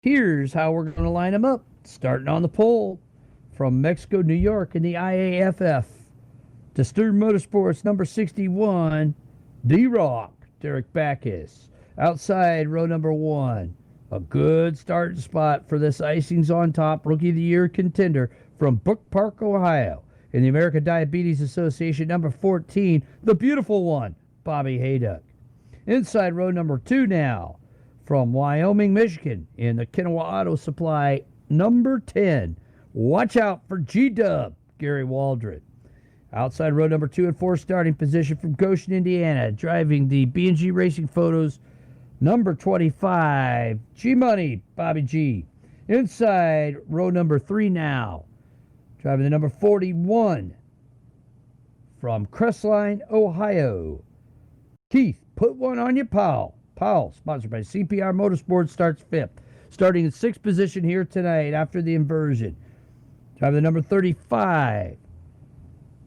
Here's how we're going to line them up. Starting on the pole from Mexico, New York in the IAFF. To Stern Motorsports, number 61, D-Rock, Derek Backus. Outside row number 1. A good starting spot for this Icings on Top Rookie of the Year contender from Brook Park, Ohio. In the American Diabetes Association, number 14, the beautiful one, Bobby Hayduck. Inside row number 2 now, from Wyoming, Michigan, in the Kenowa Auto Supply, number 10. Watch out for G-Dub, Gary Waldron. Outside row number 2 and 4, starting position from Goshen, Indiana, driving the B&G Racing Photos, number 25, G-Money, Bobby G. Inside row number 3 now, driving the number 41, from Crestline, Ohio, Keith, put one on you, Powell. Powell, sponsored by CPR Motorsports, starts 5th. Starting in 6th position here tonight after the inversion. Driving the number 35,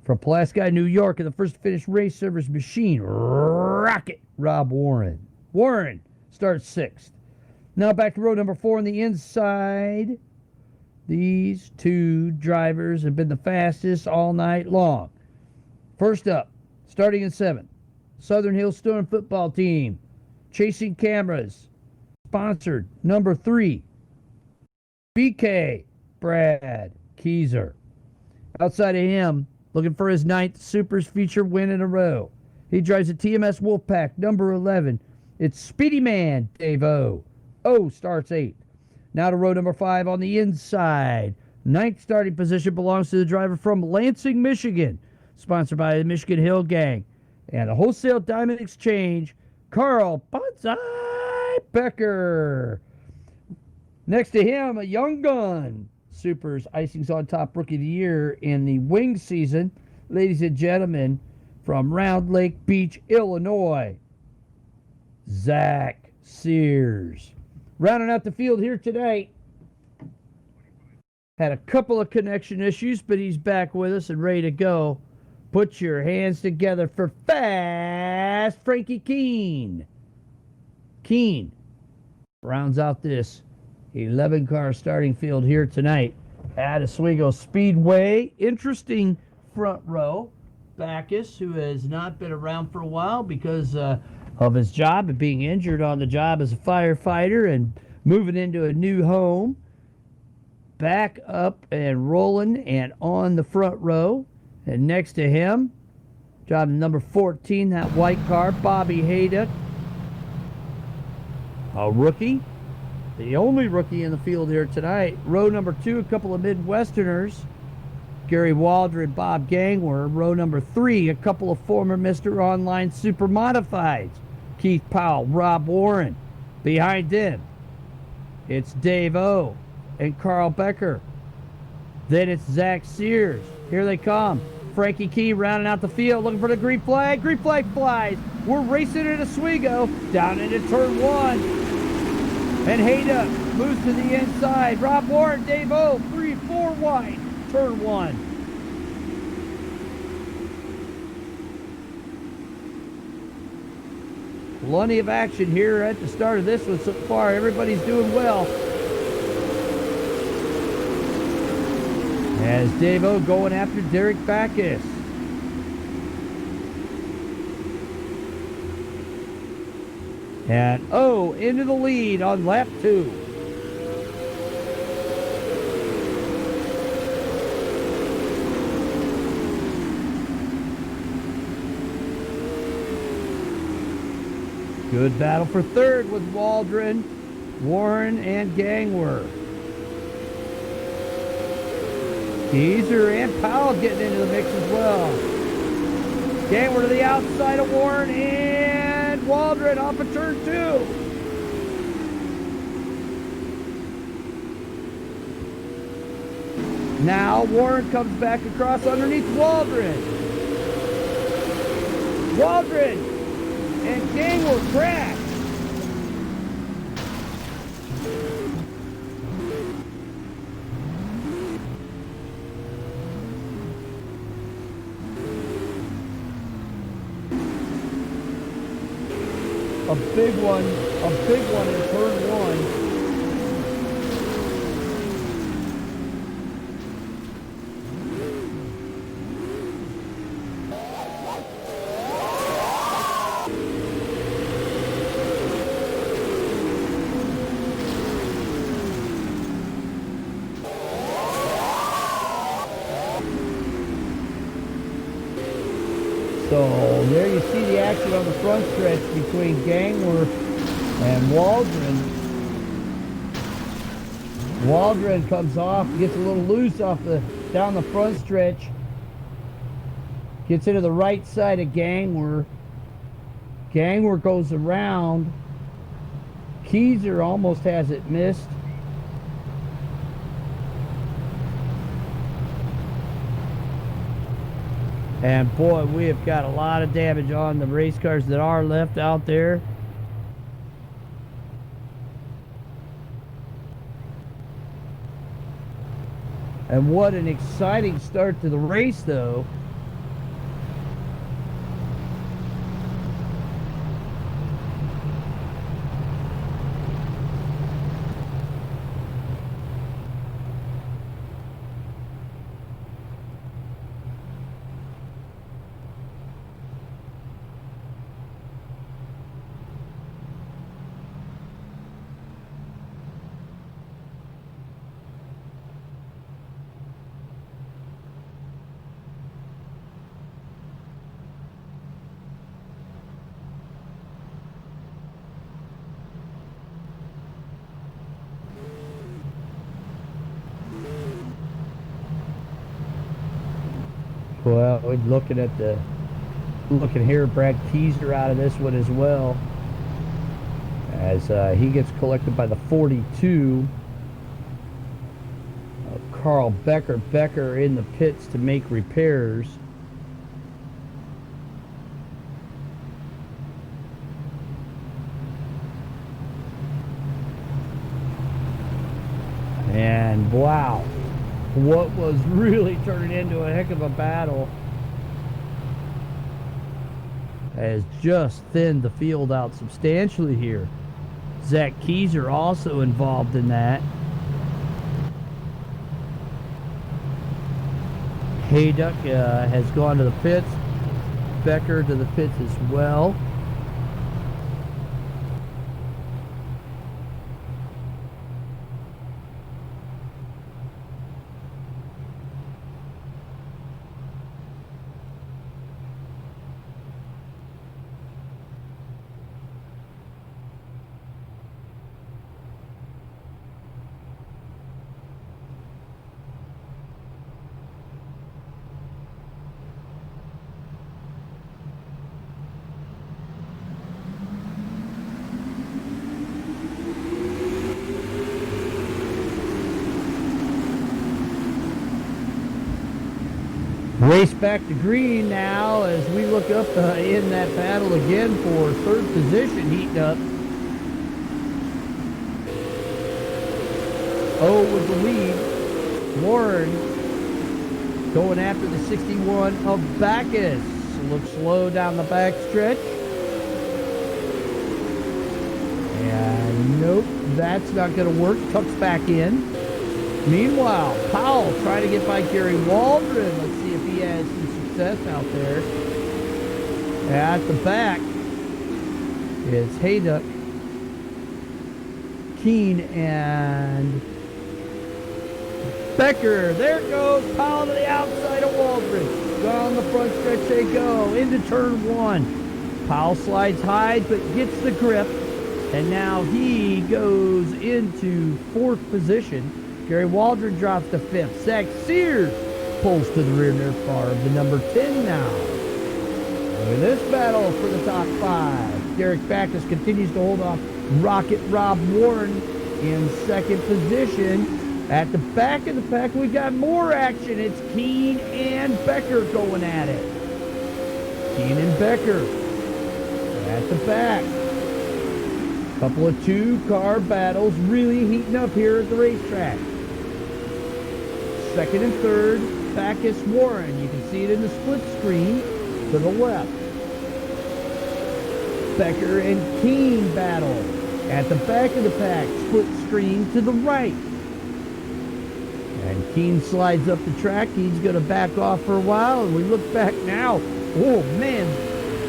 from Pulaski, New York, in the first to finish race service machine, Rocket, Rob Warren. Warren starts 6th. Now back to row number 4 on the inside. These two drivers have been the fastest all night long. First up, starting in 7th, Southern Hills Storm football team, Chasing Cameras, sponsored number 3, BK Brad Keyser. Outside of him, looking for his 9th SUPRS feature win in a row. He drives a TMS Wolfpack, number 11. It's Speedy Man, Dave O. O starts 8th. Now to row number 5 on the inside. 9th starting position belongs to the driver from Lansing, Michigan, sponsored by the Michigan Hill Gang and the Wholesale Diamond Exchange, Carl Bonsai Becker. Next to him, a young gun, SUPRS Icings on Top Rookie of the Year in the wing season. Ladies and gentlemen, from Round Lake Beach, Illinois, Zach Sears. Rounding out the field here tonight. Had a couple of connection issues, but he's back with us and ready to go. Put your hands together for Fast Frankie Keene. Keene rounds out this 11-car starting field here tonight at Oswego Speedway. Interesting front row. Backus, who has not been around for a while because of his job and being injured on the job as a firefighter and moving into a new home. Back up and rolling and on the front row. And next to him, driving number 14, that white car, Bobby Hayduck. A rookie. The only rookie in the field here tonight. Row number 2, a couple of Midwesterners. Gary Waldron, Bob Gangwer. Row number 3, a couple of former Mr. Online Supermodifieds. Keith Powell, Rob Warren. Behind them, it's Dave O and Carl Becker. Then it's Zach Sears. Here they come. Frankie Key rounding out the field, looking for the green flag. Green flag flies. We're racing at Oswego, down into turn 1. And Hayduck moves to the inside. Rob Warren, Dave O, 3-4 wide, turn 1. Plenty of action here at the start of this one so far. Everybody's doing well. As Dave O going after Derek Backus. And O into the lead on lap 2. Good battle for third with Waldron, Warren, and Gangwer. Keyser and Powell getting into the mix as well. Gangwer to the outside of Warren, and Waldron off of turn 2. Now Warren comes back across underneath Waldron. Waldron and Gangwer crash. A big one in turn 1. So there you see the action on the front stretch between Gangler and Waldron. Waldron comes off, gets a little loose down the front stretch. Gets into the right side of Gangler. Gangler goes around. Keyser almost has it missed. And boy, we have got a lot of damage on the race cars that are left out there. And what an exciting start to the race, though. Well, we're looking here, Brad Keyser out of this one as well, as he gets collected by the 42 of Carl Becker. Becker in the pits to make repairs. And wow, what was really turning into a heck of a battle has just thinned the field out substantially here. Zach Keyser also involved in that. Hayduck has gone to the pits. Becker to the pits as well. Race back to green now as we look up in that battle again for third position, heating up. Oh, with the lead. Warren going after the 61 of Backus. Looks slow down the back stretch. And nope, that's not going to work. Tucks back in. Meanwhile, Powell trying to get by Gary Waldron. Let's see if he has some success out there. At the back is Hayduck, Keene, and Becker. There goes Powell to the outside of Waldron. Down the front stretch they go into turn one. Powell slides high but gets the grip. And now he goes into fourth position. Gary Waldron drops to fifth. Zach Sears pulls to the rear near far of the number 10 now. Look at this battle for the top five. Derek Backus continues to hold off Rocket Rob Warren in second position. At the back of the pack, we got more action. It's Keene and Becker going at it. Keene and Becker at the back. Couple of two-car battles really heating up here at the racetrack. Second and third, Backus Warren. You can see it in the split screen to the left. Becker and Keene battle at the back of the pack, split screen to the right. And Keene slides up the track. He's going to back off for a while, and we look back now. Oh, man,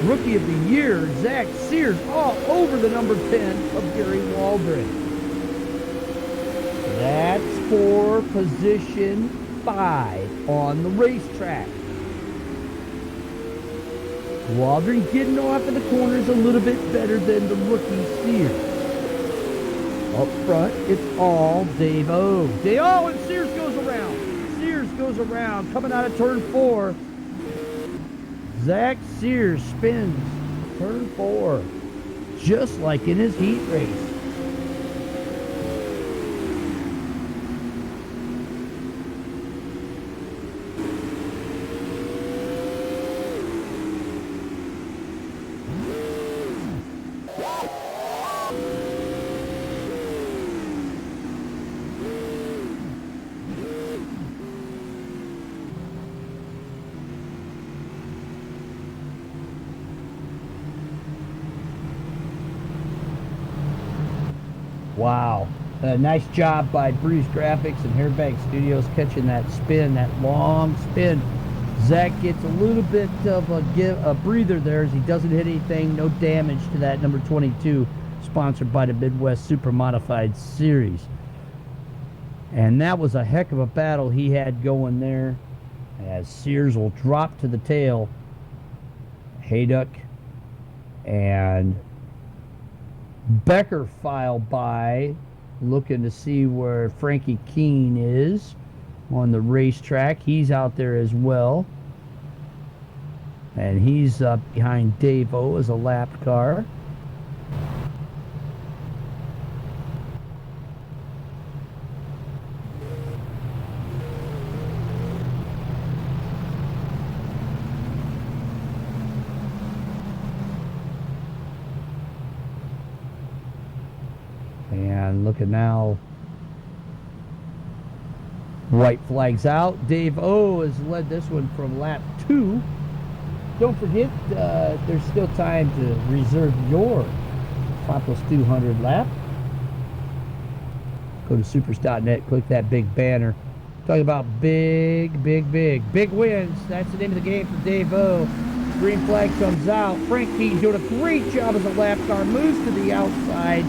Rookie of the Year, Zach Sears, all over the number 10 of Gary Waldron. That's for position 5 on the racetrack. Waldron getting off in the corners a little bit better than the rookie Sears. Up front, it's all Dave O. And Sears goes around. Sears goes around, coming out of turn 4. Zach Sears spins turn 4, just like in his heat race. Wow. Nice job by Bruce Graphics and Hairbank Studios catching that spin, that long spin. Zach gets a little bit of a breather there as he doesn't hit anything. No damage to that number 22, sponsored by the Midwest Supermodified Series. And that was a heck of a battle he had going there, as Sears will drop to the tail. Hayduck and Becker file by, looking to see where Frankie Keene is on the racetrack. He's out there as well. And he's up behind Dave O as a lapped car. And look at now, white flags out. Dave O has led this one from lap 2. Don't forget, there's still time to reserve your Topless 200 lap. Go to supers.net, click that big banner. Talking about big wins. That's the name of the game for Dave O. Green flag comes out. Frank Keene doing a great job as a lap car. Moves to the outside.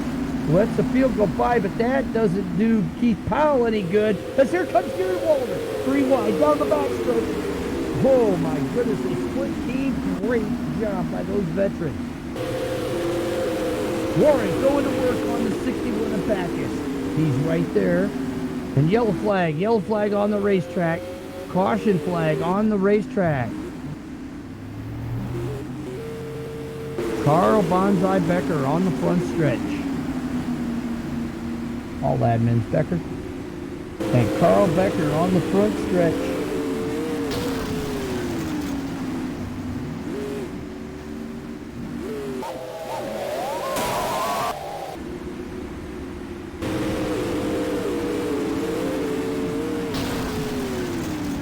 Lets the field go by, but that doesn't do Keith Powell any good. As here comes Gary Walder. 3 wide down the backstroke. Oh my goodness, a split team. Great job by those veterans. Warren going to work on the 61 of Bacchus. He's right there. And yellow flag on the racetrack. Caution flag on the racetrack. Carl Bonsai Becker on the front stretch. All admins, Becker. And Carl Becker on the front stretch.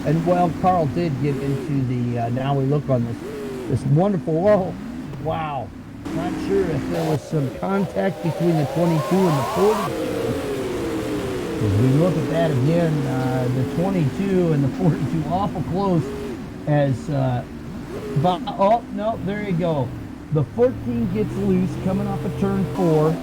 And well, Carl did get into the, now we look on this wonderful, oh, wow. Not sure if there was some contact between the 22 and the 42. As we look at that again, the 22 and the 42 awful close as, oh, no, there you go. The 14 gets loose coming off of turn 4.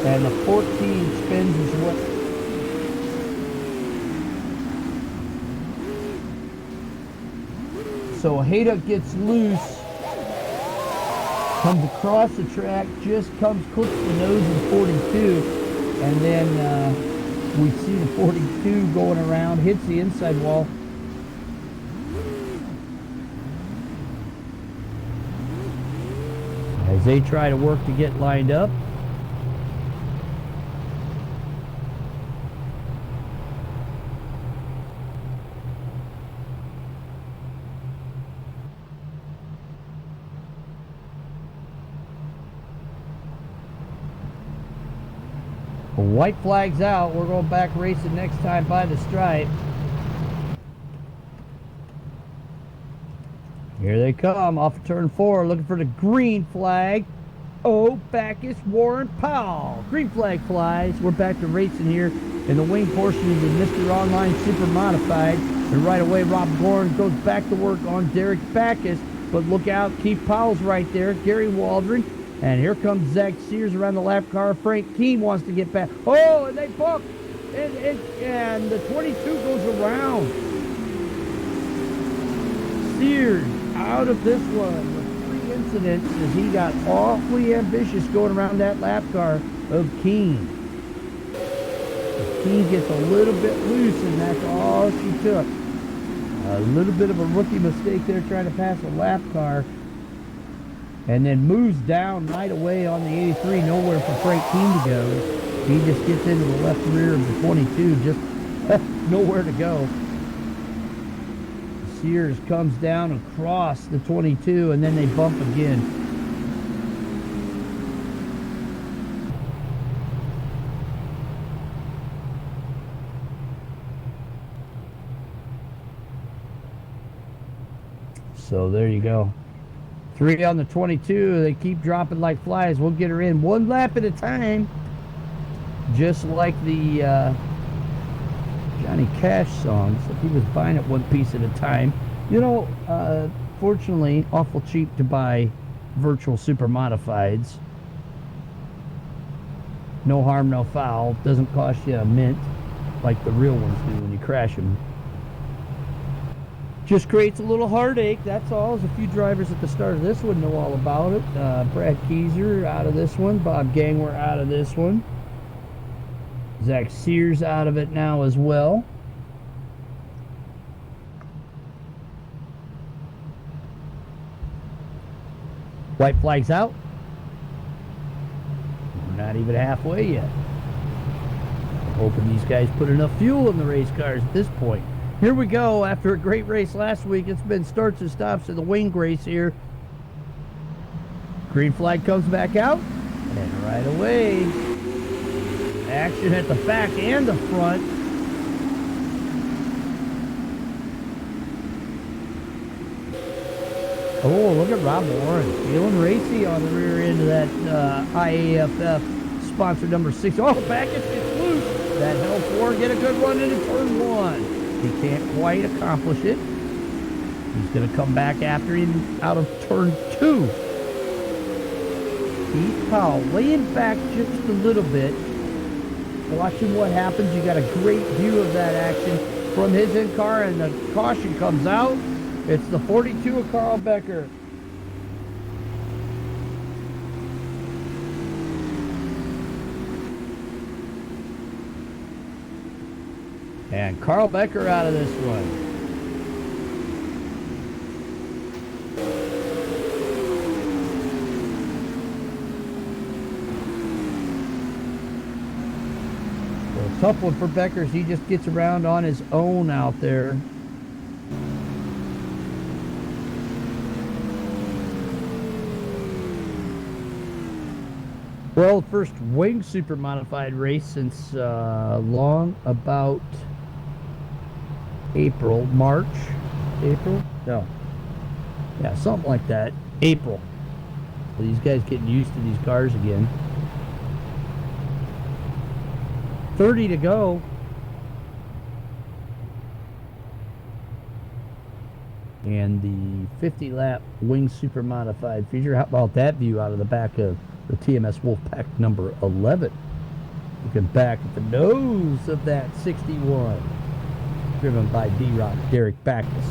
And the 14 spins as well. So Hayduck gets loose, comes across the track, just clips the nose of the 42, and then we see the 42 going around, hits the inside wall. As they try to work to get lined up. White flag's out. We're going back racing next time by the stripe. Here they come off of turn 4, looking for the green flag. Oh, Bacchus, Warren, Powell. Green flag flies. We're back to racing here in the wing portion of the Mr. Online Super Modified. And right away, Rob Gorin goes back to work on Derek Bacchus. But look out, Keith Powell's right there. Gary Waldron. And here comes Zach Sears around the lap car. Frank Keene wants to get back. Oh, and they bumped. and the 22 goes around. Sears out of this one with 3 incidents as he got awfully ambitious going around that lap car of Keene. Keene gets a little bit loose, and that's all she took. A little bit of a rookie mistake there trying to pass a lap car. And then moves down right away on the 83, nowhere for Frank Keene to go. He just gets into the left rear of the 22, just nowhere to go. Sears comes down across the 22, and then they bump again. So there you go. 3 on the 22. They keep dropping like flies. We'll get her in one lap at a time. Just like the Johnny Cash song. So he was buying it one piece at a time. You know, fortunately, awful cheap to buy virtual super modifieds. No harm, no foul. Doesn't cost you a mint like the real ones do when you crash them. Just creates a little heartache, that's all. As a few drivers at the start of this one know all about it. Brad Keyser out of this one. Bob Gangwer out of this one. Zach Sears out of it now as well. White flag's out. We're not even halfway yet. I'm hoping these guys put enough fuel in the race cars at this point. Here we go. After a great race last week, it's been starts and stops in the wing race here. Green flag comes back out, and right away, action at the back and the front. Oh, look at Rob Warren feeling racy on the rear end of that IAFF sponsor number 6. Oh, back it gets loose. That helps Warren get a good run into turn 1. He can't quite accomplish it. He's going to come back after him out of turn 2. Keith Powell laying back just a little bit, watching what happens. You got a great view of that action from his in-car, and the caution comes out. It's the 42 of Carl Becker. And Carl Becker out of this one. So a tough one for Becker as he just gets around on his own out there. Well, first wing super modified race since long about March? No. Yeah, something like that. April. So these guys getting used to these cars again. 30 to go. And the 50-lap wing super modified feature. How about that view out of the back of the TMS Wolfpack number 11? Looking back at the nose of that 61. Driven by D-Rock Derek Backus.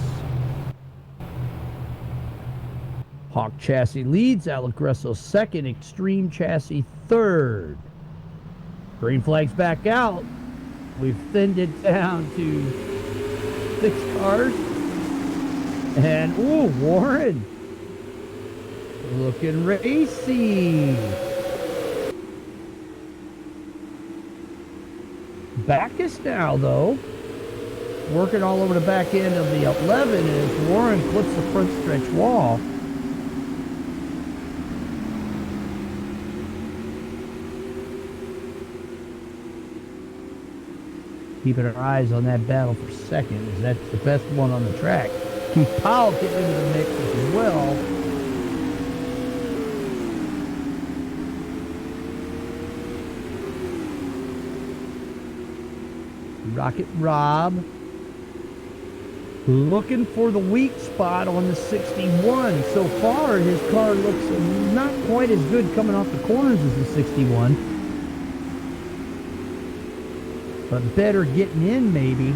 Hawk Chassis leads, Alec Gresso second, Extreme Chassis third. Green flag's back out. We've thinned it down to 6 cars. And, ooh, Warren. Looking racy. Backus now, though. Working all over the back end of the 11 as Warren clips the front stretch wall. Keeping our eyes on that battle for second, as that's the best one on the track. Keith Powell getting into the mix as well. Rocket Rob looking for the weak spot on the 61. So far, his car looks not quite as good coming off the corners as the 61. but better getting in maybe.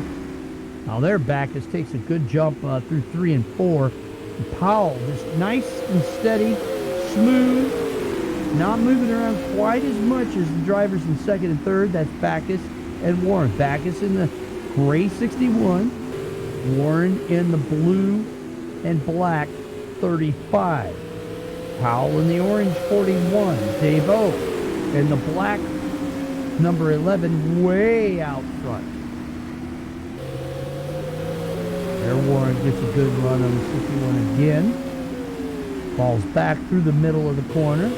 Now their Backus takes a good jump through 3 and 4. And Powell just nice and steady, smooth, not moving around quite as much as the drivers in 2nd and 3rd. That's Backus and Warren. Backus in the gray 61, Warren in the blue and black 35. Powell in the orange 41. Dave O in the black number 11 way out front. There Warren gets a good run on the 61 again. Falls back through the middle of the corner.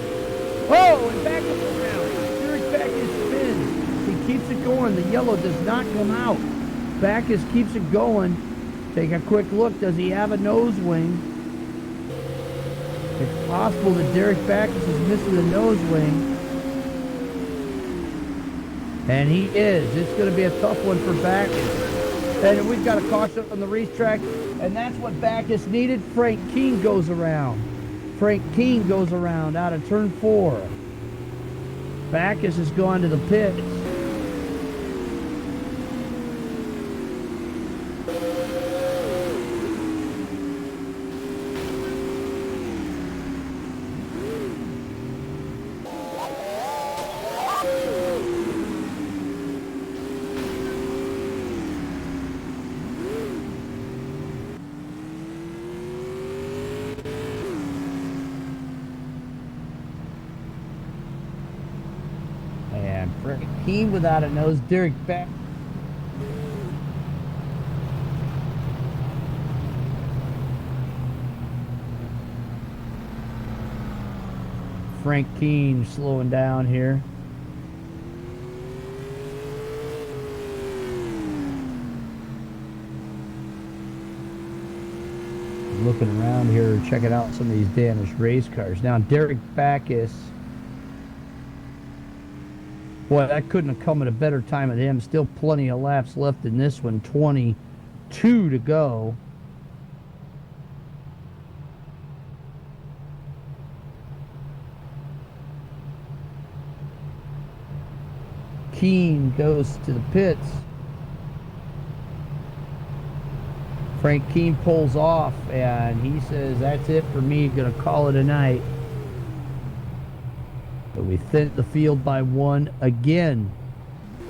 Oh, and back up around. Derek Backus spins. He keeps it going. The yellow does not come out. Backus keeps it going. Take a quick look. Does he have a nose wing? It's possible that Derek Backus is missing the nose wing. And he is. It's going to be a tough one for Backus. And we've got a caution on the racetrack. And that's what Backus needed. Frank Keene goes around. Frank Keene goes around out of turn 4. Backus has gone to the pits. Frank Keene without a nose. Derek Backus. Frank Keene slowing down here. Looking around here, checking out some of these damaged race cars. Now Derek Backus. Boy, that couldn't have come at a better time than him. Still plenty of laps left in this one. 22 to go. Keene goes to the pits. Frank Keene pulls off, and he says, that's it for me. Gonna call it a night. But we thin the field by 1 again.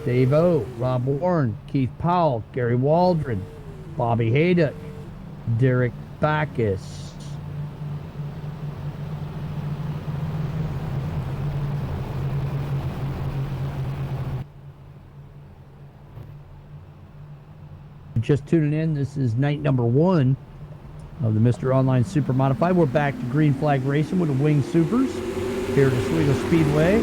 Dave O, Rob Warren, Keith Powell, Gary Waldron, Bobby Haydock, Derek Backus. Just tuning in, this is night number 1 of the Mr. Online Super Modified. We're back to green flag racing with the Wing Supers here at Oswego Speedway.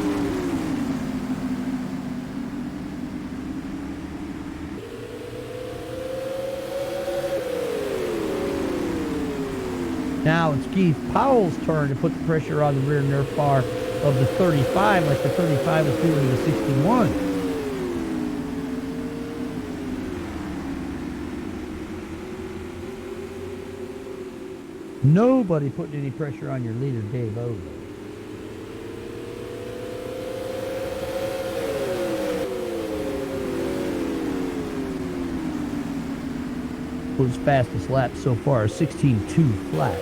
Now it's Keith Powell's turn to put the pressure on the rear nerf bar of the 35 like the 35 was doing in the 61. Nobody putting any pressure on your leader, Dave O. His fastest lap so far is 16.2 flat.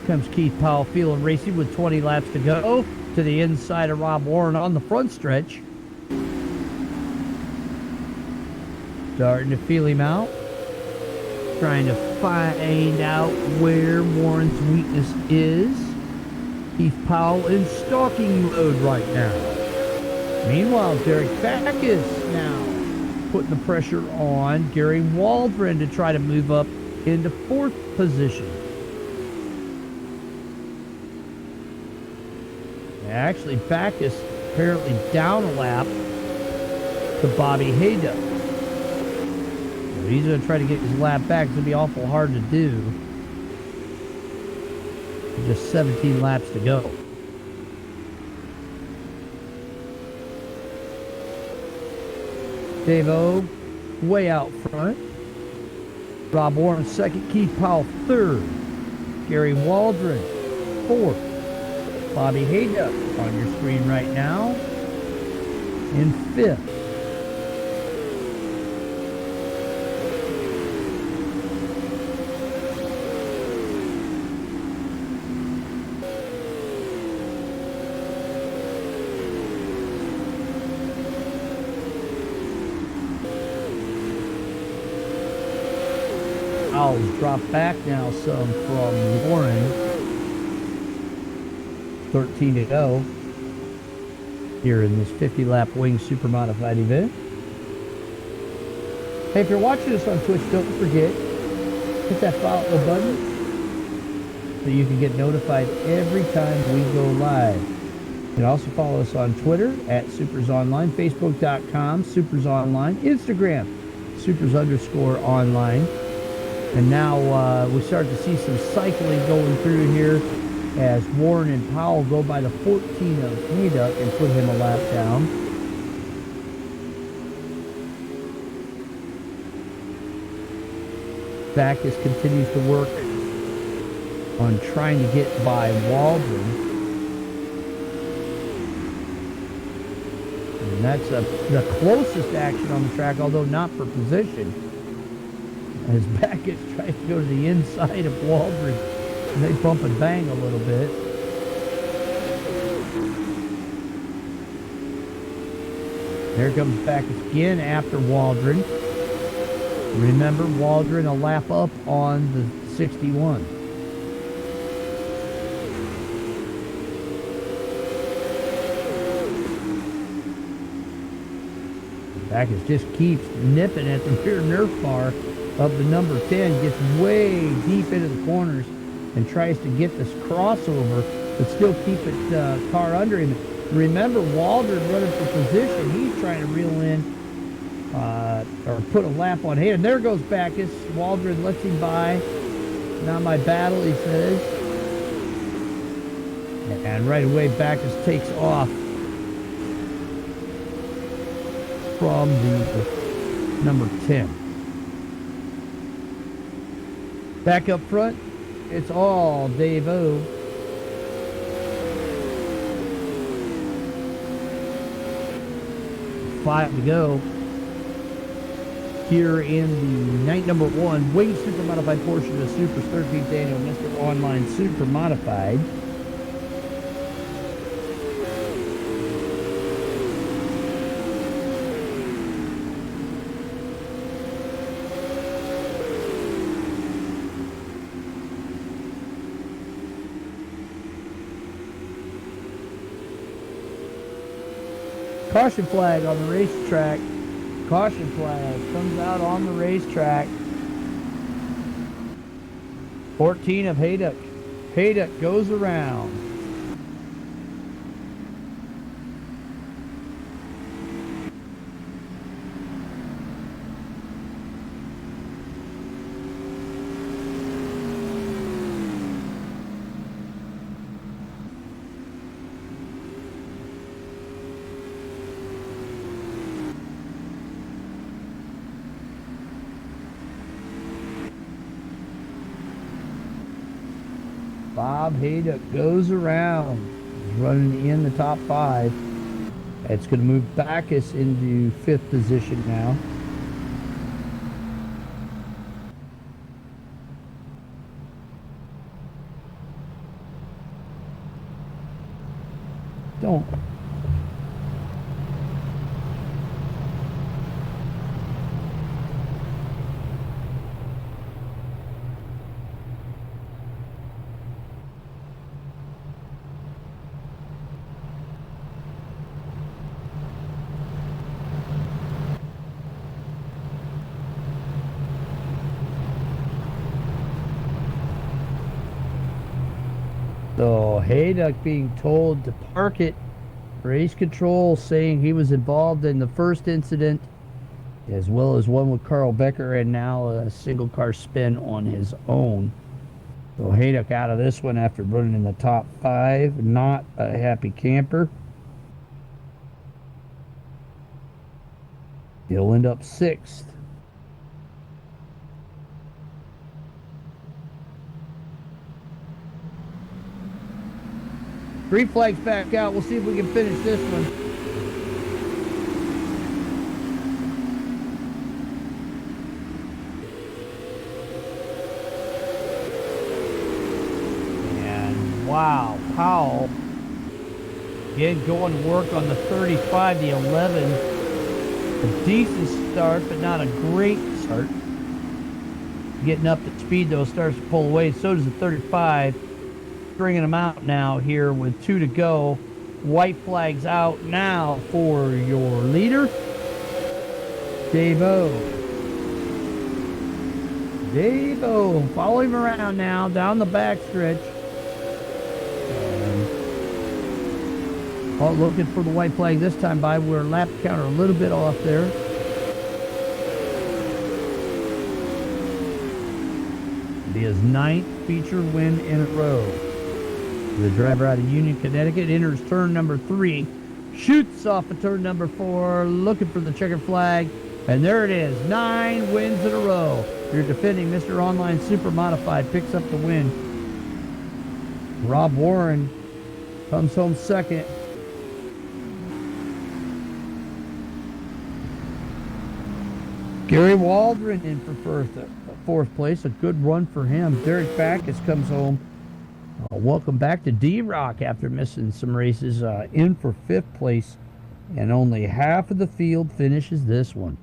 Comes Keith Powell feeling racy with 20 laps to go to the inside of Rob Warren on the front stretch. Starting to feel him out. Trying to find out where Warren's weakness is. Keith Powell in stalking mode right now. Meanwhile, Derek Backus now putting the pressure on Gary Waldron to try to move up into 4th position. Actually, Backus apparently down a lap to Bobby Haydock. So he's going to try to get his lap back. It's going to be awful hard to do. Just 17 laps to go. Dave O way out front. Rob Warren 2nd. Keith Powell 3rd. Gary Waldron 4th. Bobby Hayduck on your screen right now in 5th. I'll drop back now some from Warren, 13-0 here in this 50-lap Wing Supermodified event. Hey, if you're watching us on Twitch, don't forget, hit that follow button so you can get notified every time we go live. You can also follow us on Twitter at SUPRS Online, Facebook.com, SUPRS Online, Instagram, SUPRS_online. And now we start to see some cycling going through here as Warren and Powell go by the 14 of Hayduck and put him a lap down. Backus continues to work on trying to get by Waldron. And that's the closest action on the track, although not for position. As Backus tries to go to the inside of Waldron, and they bump and bang a little bit. There comes Backus again after Waldron. Remember, Waldron a lap up on the 61. Backus just keeps nipping at the rear Nerf bar of the number 10, gets way deep into the corners and tries to get this crossover, but still keep it car under him. Remember, Waldron running for position. He's trying to reel in or put a lap on him. And there goes Backus. Waldron lets him by. Not my battle, he says. And right away, Backus takes off from the number 10. Back up front, it's all Dave-O. Five to go here in the night number 1 Wing Supermodified portion of Super's 13th annual Mr. Online Supermodified. Caution flag on the racetrack. Caution flag comes out on the racetrack. 14 of Hayduck. Hayduck goes around. Bob Hayduck goes around. He's running in the top 5. It's going to move Backus into 5th position now. Don't. So Hayduck being told to park it. Race control saying he was involved in the first incident, as well as one with Carl Becker, and now a single car spin on his own. So Hayduck out of this one after running in the top 5. Not a happy camper. He'll end up 6th. Green flag's back out. We'll see if we can finish this one. And wow, Powell again going to work on the 35, the 11. A decent start, but not a great start. Getting up to speed, though, starts to pull away. So does the 35. Bringing them out now here with 2 to go. White flag's out now for your leader, Dave-O. Dave-O, follow him around now down the backstretch. Looking for the white flag this time by where lap counter a little bit off there. Be his 9th feature win in a row. The driver out of Union, Connecticut enters turn number 3, shoots off of turn number 4, looking for the checkered flag, and there it is, 9 wins in a row. Your defending Mr. Online Supermodified picks up the win. Rob Warren comes home second. Gary Waldron in for fourth place. A good run for him. Derek Backus comes home. Welcome back to D-Rock after missing some races. In for 5th place. And only half of the field finishes this one.